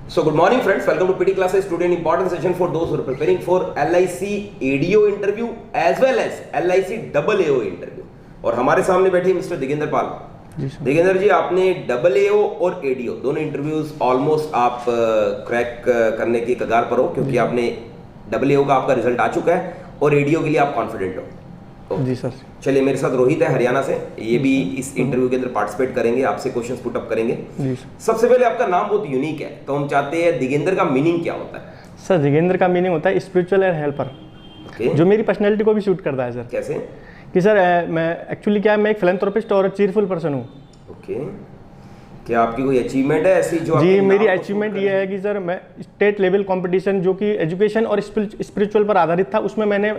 So good morning friends, welcome to PT Classes. Today an important session for those who are preparing for LIC ADO interview as well as LIC AAO interview. और हमारे सामने बैठे mister Digendra पाल। दिगेंद्र जी, आपने AAO और ADO दोनों interviews almost आप crack करने की कगार पर हो, क्योंकि आपने AAO का आपका रिजल्ट आ चुका है और ADO के लिए आप कॉन्फिडेंट हो। जी सर। चलिए, मेरे साथ रोहित है हरियाणा से, ये भी इस इंटरव्यू के अंदर पार्टिसिपेट करेंगे, आपसे क्वेश्चंस पुट अप करेंगे। जी सबसे पहले आपका नाम बहुत यूनिक है, तो हम चाहते हैं दिगेंद्र का मीनिंग क्या होता है? सर, दिगेंद्र का मीनिंग होता है स्पिरिचुअल एंड हेल्पर, जो मेरी पर्सनैलिटी को भी सूट करता है सर। कैसे? कि सर मैं एक्चुअली क्या है, मैं एक फिलैंथ्रोपिस्ट और चीयरफुल पर्सन हूँ। ओके, क्या आपकी कोई अचीवमेंट है ऐसी जो? जी, मेरी अचीवमेंट ये है कि सर मैं स्टेट लेवल कंपटीशन जो कि एजुकेशन और स्पिरिचुअल पर आधारित था, उसमें मैंने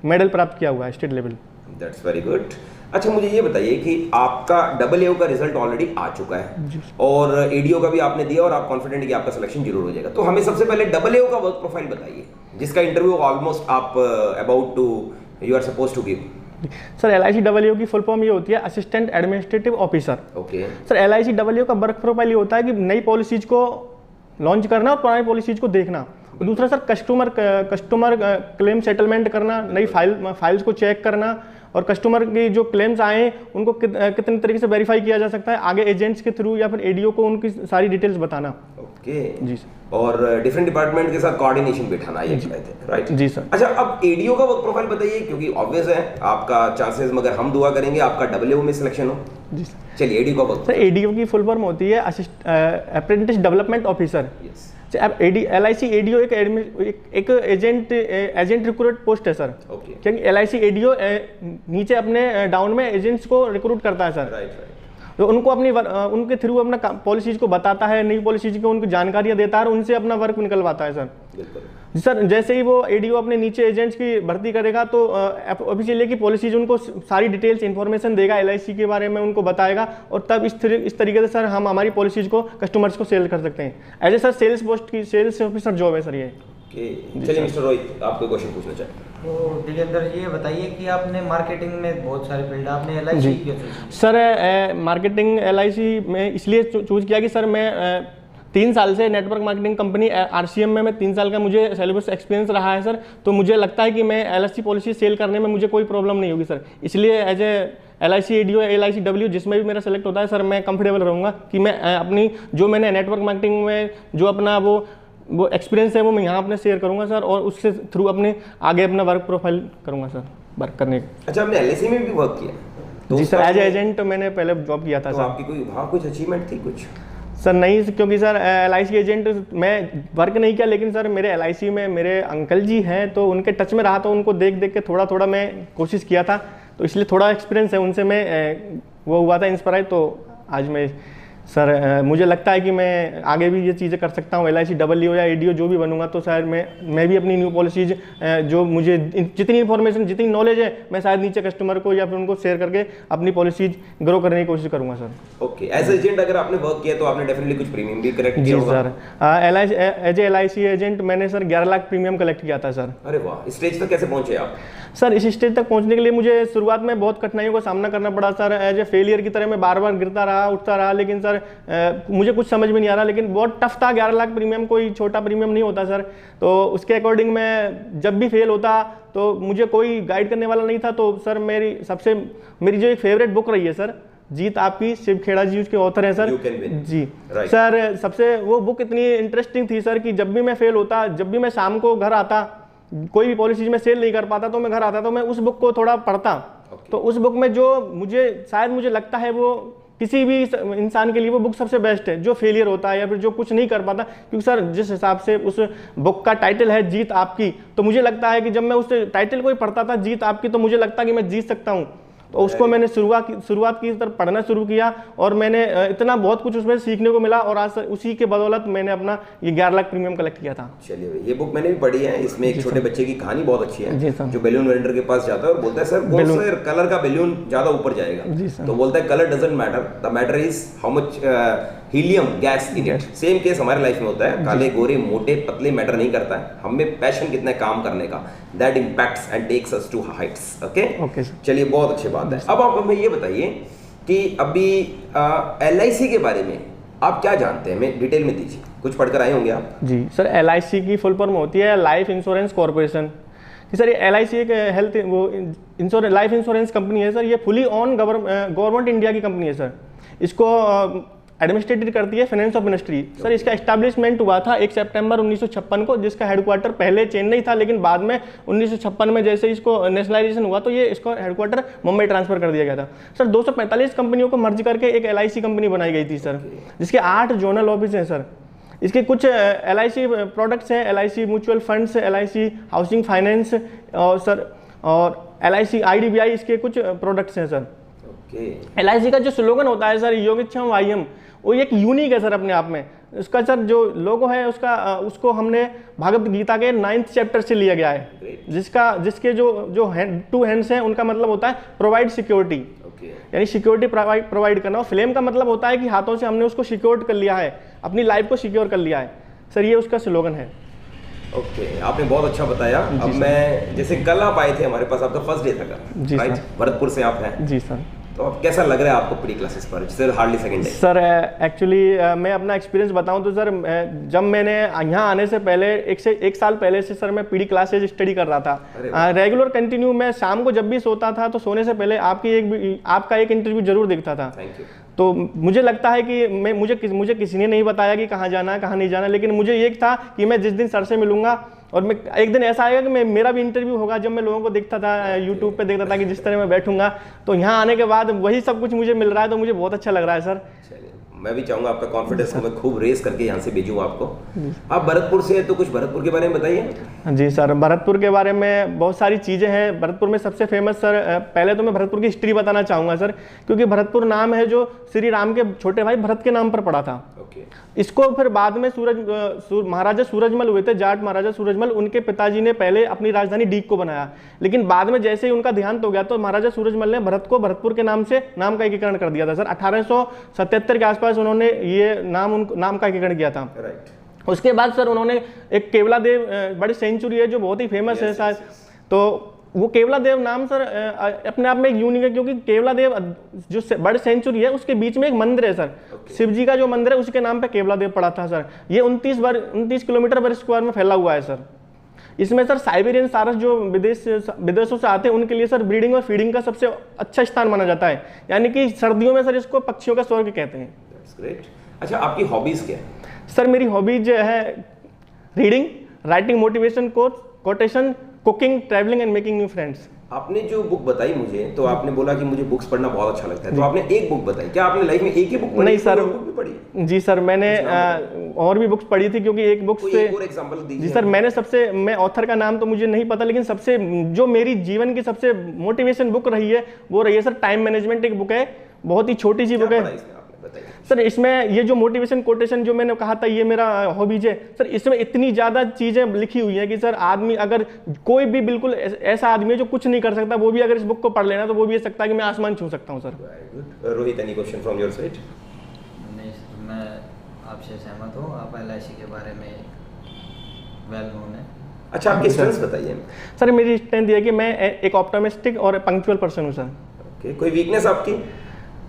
मेडल प्राप्त किया हुआ है state level. That's very good. अच्छा, मुझे ये बताइए कि आपका AAO का रिजल्ट ऑलरेडी आ चुका है और ADO का भी आपने दिया और आप कॉन्फिडेंट कि आपका सिलेक्शन जरूर हो जाएगा, तो हमें सबसे पहले AAO का वर्क प्रोफाइल बताइए, जिसका इंटरव्यू ऑलमोस्ट आप about to you are suppose to give. Sir, LIC AAO की फुल फॉर्म ये होती है assistant administrative officer. Okay sir, LIC AAO का वर्क प्रोफाइल ये होता है कि नई पॉलिसीज को लॉन्च करना और पुरानी पॉलिसीज को देखना। और दूसरा सर, कस्टमर क्लेम सेटलमेंट करना, नई फाइल्स को चेक करना और कस्टमर की जो क्लेम्स आए हैं उनको कितने तरीके से वेरीफाई किया जा सकता है आगे एजेंट्स के थ्रू या फिर ADO को उनकी सारी डिटेल्स बताना। ओके जी सर। और डिफरेंट डिपार्टमेंट के साथ कोऑर्डिनेशन बिठाना, ये राइट? जी सर। अच्छा, अब ADO का वर्क प्रोफाइल बताइए, क्योंकि ऑब्वियस है आपका चांसेस, मगर हम दुआ करेंगे आपका AAO में सिलेक्शन हो। जी सर। चलिए, ADO का वर्क। सर, ADO की फुल फॉर्म होती है apprentice development officer. LIC ADO एक एजेंट रिक्रूट पोस्ट है सर। क्योंकि LIC ADO नीचे अपने डाउन में एजेंट्स को रिक्रूट करता है सर। राइट। तो उनको उनके थ्रू अपना पॉलिसीज को बताता है, नई पॉलिसीज को उनको जानकारियां देता है और उनसे अपना वर्क निकलवाता है सर। बिल्कुल सर, जैसे ही वो ADO अपने नीचे एजेंट्स की भर्ती करेगा तो ऑफिशियली की पॉलिसीज उनको सारी डिटेल्स इन्फॉर्मेशन देगा LIC के बारे में, उनको बताएगा और तब इस तरीके से सर हम हमारी पॉलिसीज को कस्टमर्स को सेल कर सकते हैं। As a sir sales post की सेल्स ऑफिसर जॉब है सर ये। चलिए मिस्टर रोहित, आपको क्वेश्चन पूछना चाहिए। तो दिगेंद्र, ये बताइए कि आपने मार्केटिंग में बहुत सारे फील्ड, आपने LIC क्यों चूज? सर, मार्केटिंग LIC में इसलिए चूज किया कि सर मैं 3 साल से नेटवर्क मार्केटिंग कंपनी RCM में मैं 3 साल का मुझे सिलेबस एक्सपीरियंस रहा है सर। तो मुझे लगता है कि मैं LIC पॉलिसी सेल करने में मुझे कोई प्रॉब्लम नहीं होगी सर। इसलिए as a LIC ADO LIC AAO जिसमें भी मेरा सेलेक्ट होता है सर, मैं कंफर्टेबल रहूँगा कि मैं अपनी जो मैंने नेटवर्क मार्केटिंग में जो अपना वो एक्सपीरियंस है वो मैं यहाँ अपने शेयर करूँगा सर, और उससे थ्रू अपने आगे अपना वर्क प्रोफाइल करूँगा सर वर्क करने का। अच्छा, आपने LIC में भी वर्क किया? तो जी सर, एज एजेंट मैंने पहले जॉब किया था। तो सर, आपकी कोई वहाँ कुछ अचीवमेंट थी कुछ? सर नहीं, क्योंकि सर LIC एजेंट मैं वर्क नहीं किया, लेकिन सर मेरे LIC में मेरे अंकल जी हैं तो उनके टच में रहा, तो उनको देख देख के थोड़ा मैं कोशिश किया था, तो इसलिए थोड़ा एक्सपीरियंस है उनसे, मैं वो हुआ था इंस्पायर। तो आज मैं सर मुझे लगता है कि मैं आगे भी ये चीज़ें कर सकता हूँ, LIC AAO या ADO जो भी बनूंगा तो शायद मैं भी अपनी न्यू पॉलिसीज जो मुझे जितनी इन्फॉर्मेशन जितनी नॉलेज है मैं शायद नीचे कस्टमर को या फिर उनको शेयर करके अपनी पॉलिसीज ग्रो करने की कोशिश करूँगा सर। ओके, एज एजेंट अगर आपने वर्क किया तो आपने डेफिनेटली कुछ प्रीमियम भी कलेक्ट किया होगा? जी sir, as a LIC agent मैंने सर 11 लाख प्रीमियम कलेक्ट किया था सर। अरे वाह, स्टेज तक कैसे पहुँचे आप? सर, इस स्टेज तक पहुंचने के लिए मुझे शुरुआत में बहुत कठिनाइयों का सामना करना पड़ा सर। एज ए फेलियर की तरह मैं बार बार गिरता रहा, उठता रहा, लेकिन सर मुझे कुछ समझ में नहीं आ रहा, लेकिन बहुत टफ था। 11 लाख प्रीमियम कोई छोटा प्रीमियम नहीं होता सर। तो उसके अकॉर्डिंग मैं जब भी फेल होता तो मुझे कोई गाइड करने वाला नहीं था। तो सर मेरी जो एक फेवरेट बुक रही है सर, जीत आपकी, शिव खेड़ा जी उसके ऑथर हैं सर। जी सर, सबसे वो बुक इतनी इंटरेस्टिंग थी सर कि जब भी मैं फेल होता, जब भी मैं शाम को घर आता, कोई भी पॉलिसी में सेल नहीं कर पाता तो मैं घर आता तो मैं उस बुक को थोड़ा पढ़ता। तो उस बुक में जो मुझे लगता है वो किसी भी इंसान के लिए वो बुक सबसे बेस्ट है, जो फेलियर होता है या फिर जो कुछ नहीं कर पाता। क्योंकि सर जिस हिसाब से उस बुक का टाइटल है जीत आपकी, तो मुझे लगता है कि जब मैं उस टाइटल को ही पढ़ता था जीत आपकी, तो मुझे लगता कि मैं जीत सकता हूँ। तो उसको मैंने शुरुआत की तरफ पढ़ना शुरू किया और मैंने इतना बहुत कुछ उसमें सीखने को मिला और आज उसी के बदौलत मैंने अपना ये 11 लाख प्रीमियम कलेक्ट किया था। चलिए भाई, ये बुक मैंने भी पढ़ी है। इसमें एक छोटे बच्चे की कहानी बहुत अच्छी है, जो बैलून वेंडर के पास जाता है और बोलता है सर कौन सा कलर का बैलून ज्यादा ऊपर जाएगा? तो बोलता है colour doesn't matter, the matter is how much helium gas in it. Same case हमारे लाइफ में होता है, काले गोरे मोटे पतले मैटर नहीं करता है, हमें पैशन कितना है काम करने का, that impacts and takes us to heights. Okay, चलिए बहुत अच्छी बात है। अब आप हमें ये बताइए कि अभी LIC के बारे में आप क्या जानते हैं, हमें डिटेल में दीजिए। कुछ पढ़कर आए होंगे आप? जी सर, LIC की फुल फॉर्म होती है लाइफ इंश्योरेंस कॉर्पोरेशन। सर ये LIC एक हेल्थ वो इंश्योरेंस लाइफ इंश्योरेंस कंपनी है सर। ये फुली ऑन गवर्नमेंट इंडिया की कंपनी है सर। इसको एडमिनिस्ट्रेट करती है फाइनेंस ऑफ मिनिस्ट्री। सर इसका एस्टैब्लिशमेंट हुआ था 1 सितंबर 1956 को, जिसका हेडक्वार्टर पहले चेन्नई था, लेकिन बाद में 1956 में जैसे इसको नेशनलाइजेशन हुआ तो ये इसको हेडक्वार्टर मुंबई ट्रांसफर कर दिया गया था। सर 245 कंपनियों को मर्ज करके एक LIC कंपनी बनाई गई थी सर, जिसके 8 जोनल ऑफिस हैं सर। इसके कुछ LIC प्रोडक्ट्स हैं, LIC mutual funds, LIC housing finance और सर और LIC IDBI, इसके कुछ प्रोडक्ट्स हैं सर। LIC का जो स्लोगन होता है सर, योगेच्छम वाह्यम, वो एक यूनिक है सर अपने आप में। उसका सर जो लोगो है उसको हमने भागवत गीता के 9th चैप्टर से लिया गया है, जिसके जो 2 हैंड्स हैं उनका मतलब होता है प्रोवाइड सिक्योरिटी, यानी सिक्योरिटी प्रोवाइड करना। और फ्लेम का मतलब होता है कि हाथों से हमने उसको सिक्योर कर लिया है, अपनी लाइफ को सिक्योर कर लिया है सर। ये उसका स्लोगन है। ओके, आपने बहुत अच्छा बताया। अब मैं जैसे कल आप आए थे हमारे पास, आपका फर्स्ट डे था राइट? भरतपुर से आप हैं? जी सर। तो अब कैसा लग रहा है आपको प्री क्लासेस पर? Sir hardly second day. Sir actually मैं अपना एक्सपीरियंस बताऊं तो सर जब मैंने यहाँ आने से पहले 1 साल पहले से सर मैं पीडी क्लासेज स्टडी कर रहा था रेगुलर कंटिन्यू। मैं शाम को जब भी सोता था तो सोने से पहले आपका एक इंटरव्यू जरूर देखता था। Thank you. तो मुझे लगता है कि मुझे किसी ने नहीं बताया कि कहाँ जाना है कहाँ नहीं जाना, लेकिन मुझे ये था कि मैं जिस दिन सर से मिलूंगा और मैं एक दिन ऐसा आएगा कि मेरा भी इंटरव्यू होगा। जब मैं लोगों को देखता था यूट्यूब पे देखता था कि जिस तरह मैं बैठूंगा, तो यहाँ आने के बाद वही सब कुछ मुझे मिल रहा है, तो मुझे बहुत अच्छा लग रहा है सर। मैं भी चाहूंगा आपका कॉन्फिडेंस को मैं खूब रेस करके यहाँ से भेजूँ आपको। आप भरतपुर से हैं तो कुछ भरतपुर के बारे में बताइए। जी सर, भरतपुर के बारे में बहुत सारी चीज़ें हैं। भरतपुर में सबसे फेमस सर, पहले तो मैं भरतपुर की हिस्ट्री बताना चाहूँगा सर, क्योंकि भरतपुर नाम है जो श्री राम के छोटे भाई भरत के नाम पर पड़ा था। इसको फिर बाद में महाराजा सूरजमल हुए थे, जाट महाराजा सूरजमल, उनके पिताजी ने पहले अपनी राजधानी डीग को बनाया, लेकिन बाद में जैसे ही उनका देहांत हो गया तो महाराजा सूरजमल ने भरत को भरतपुर के नाम से नाम का एकीकरण कर दिया था सर। 1877 के आसपास उन्होंने ये नाम का एकीकरण किया था। उसके बाद सर उन्होंने एक केवला देव बड़ी सेंचुरी है जो बहुत ही फेमस है शायद, तो वो केवला देव नाम सर अपने आप में एक यूनिक है, क्योंकि केवला देव जो बड़ी सेंचुरी है उसके बीच में एक मंदिर है सर। शिव जी का जो मंदिर है उसके नाम पे केवला देव पड़ा था सर। ये 29 किलोमीटर पर स्क्वायर में फैला हुआ है सर। इसमें सर साइबेरियन सारस जो विदेशों से आते हैं उनके लिए सर ब्रीडिंग और फीडिंग का सबसे अच्छा स्थान माना जाता है, यानी कि सर्दियों में सर इसको पक्षियों का स्वर्ग कहते हैं। ग्रेट। अच्छा, आपकी हॉबीज क्या है? सर मेरी हॉबीज है reading, writing, motivation quotation, cooking, travelling and making new friends. आपने जो बुक बताई मुझे, तो आपने बोला कि मुझे बुक्स पढ़ना बहुत अच्छा लगता है, तो आपने एक बुक बताई। क्या आपने लाइफ में एक ही बुक पढ़ी? नहीं सर, बुक भी पढ़ी? जी सर, मैंने और भी बुक्स पढ़ी थी, क्योंकि एक बुक से और एग्जांपल दीजिए। जी सर, मैं ऑथर का नाम तो मुझे नहीं पता, लेकिन सबसे जो मेरी जीवन की सबसे मोटिवेशन बुक रही है वो रही है सर टाइम मैनेजमेंट। एक बुक है, बहुत ही छोटी सी बुक है सर। इसमें ये जो मोटिवेशन कोटेशन जो मैंने कहा था ये मेरा हॉबीज है सर। इसमें इतनी ज़्यादा चीज़ें लिखी हुई हैं कि सर आदमी, अगर कोई भी बिल्कुल ऐसा आदमी है जो कुछ नहीं कर सकता, वो भी अगर इस बुक को पढ़ लेना तो वो भी ये सकता है कि मैं आसमान छू सकता हूँ sir. Rohit, any question from your side? नहीं सर, मैं आपसे सहमत हूँ। आप LIC के बारे में वेल नोन है। अच्छा, आपकी स्ट्रेंथ बताइए। सर मेरी स्ट्रेंथ ये है कि मैं एक ऑप्टिमिस्टिक और पंक्चुअल पर्सन हूँ सर। ओके, कोई वीकनेस आपकी?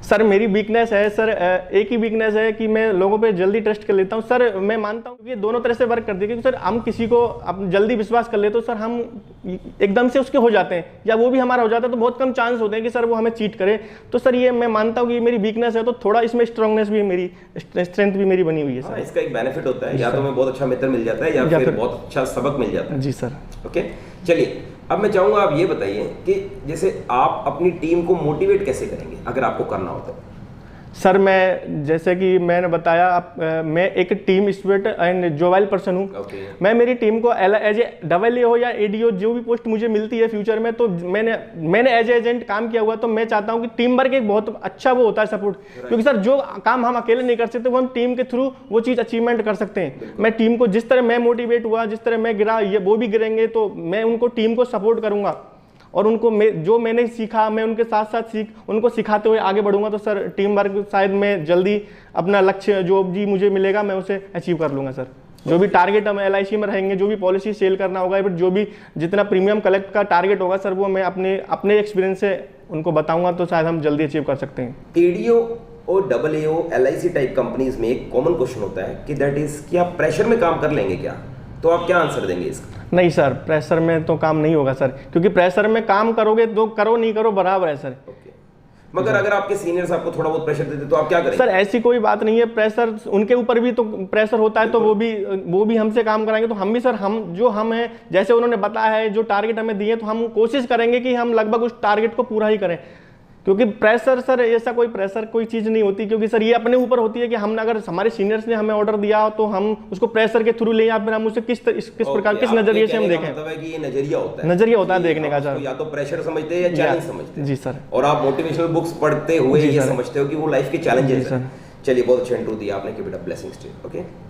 सर मेरी वीकनेस है सर, एक ही वीकनेस है कि मैं लोगों पे जल्दी ट्रस्ट कर लेता हूँ सर। मैं मानता हूँ कि दोनों तरह से वर्क करती है, क्योंकि सर हम किसी को जल्दी विश्वास कर ले तो सर हम एकदम से उसके हो जाते हैं, या वो भी हमारा हो जाता है, तो बहुत कम चांस होते हैं कि सर वो हमें चीट करे। तो सर ये मैं मानता हूँ कि मेरी वीकनेस है, तो थोड़ा इसमें स्ट्रांगनेस भी मेरी, स्ट्रेंथ भी मेरी बनी हुई है सर। इसका एक बेनिफिट होता है, या तो हमें बहुत अच्छा मित्र मिल जाता है या फिर बहुत अच्छा सबक मिल जाता है। जी सर। ओके, चलिए अब मैं चाहूँगा आप ये बताइए कि जैसे आप अपनी टीम को मोटिवेट कैसे करेंगे अगर आपको करना हो तो? सर मैं, जैसे कि मैंने बताया, मैं एक टीम स्पिरिट एंड जोवाइल पर्सन हूँ। मैं मेरी टीम को एज ए AA हो या ADO जो भी पोस्ट मुझे मिलती है फ्यूचर में, तो मैंने एज एजेंट काम किया हुआ, तो मैं चाहता हूँ कि टीम वर्क एक बहुत अच्छा वो होता है सपोर्ट, क्योंकि सर जो काम हम अकेले नहीं कर सकते वो हम टीम के थ्रू वो चीज़ अचीवमेंट कर सकते हैं। मैं टीम को जिस तरह मैं मोटिवेट हुआ, जिस तरह मैं गिरा, ये वो भी गिरेंगे, तो मैं उनको टीम को सपोर्ट करूँगा और उनको जो मैंने सीखा मैं उनके साथ साथ उनको सिखाते हुए आगे बढ़ूंगा। तो सर टीम वर्क शायद मैं जल्दी अपना लक्ष्य जो भी मुझे मिलेगा मैं उसे अचीव कर लूँगा सर। जो भी टारगेट हम LIC में रहेंगे, जो भी पॉलिसी सेल करना होगा, फिर जो भी जितना प्रीमियम कलेक्ट का टारगेट होगा सर, वो मैं अपने एक्सपीरियंस से उनको बताऊंगा, तो शायद हम जल्दी अचीव कर सकते हैं। ADO और AAO LIC टाइप कंपनीज में एक कॉमन क्वेश्चन होता है कि दैट इज कि आप प्रेशर में काम कर लेंगे क्या, तो आप क्या आंसर देंगे इसका? नहीं सर, प्रेशर में तो काम नहीं होगा सर, क्योंकि प्रेशर में काम करोगे तो करो नहीं करो बराबर है सर। मगर अगर आपके सीनियर्स आपको थोड़ा बहुत प्रेशर देते तो आप क्या करेंगे? सर ऐसी कोई बात नहीं है, प्रेशर उनके ऊपर भी तो प्रेशर होता है, तो वो भी हमसे काम कराएंगे, तो हम भी सर हम हैं जैसे उन्होंने बताया है, जो टारगेट हमें दिए तो हम कोशिश करेंगे कि हम लगभग उस टारगेट को पूरा ही करें। क्योंकि प्रेशर सर ऐसा कोई चीज़ नहीं होती, क्योंकि सर ये अपने ऊपर होती है कि हमने अगर हमारे सीनियर्स ने हमें ऑर्डर दिया तो हम उसको प्रेशर के थ्रू लें या फिर हम उसे किस प्रकार किस नजरिए से हम देखें। मतलब है कि ये नजरिया होता है देखने का सर, या तो प्रेशर समझते हैं या चैलेंज समझते हैं। जी सर। और आप मोटिवेशनल बुक्स पढ़ते हुए ये समझते हो कि वो लाइफ के चैलेंजेस हैं। चलिए बहुत अच्छा इंट्रो दिया आपने, keep it up, blessings to you. Okay.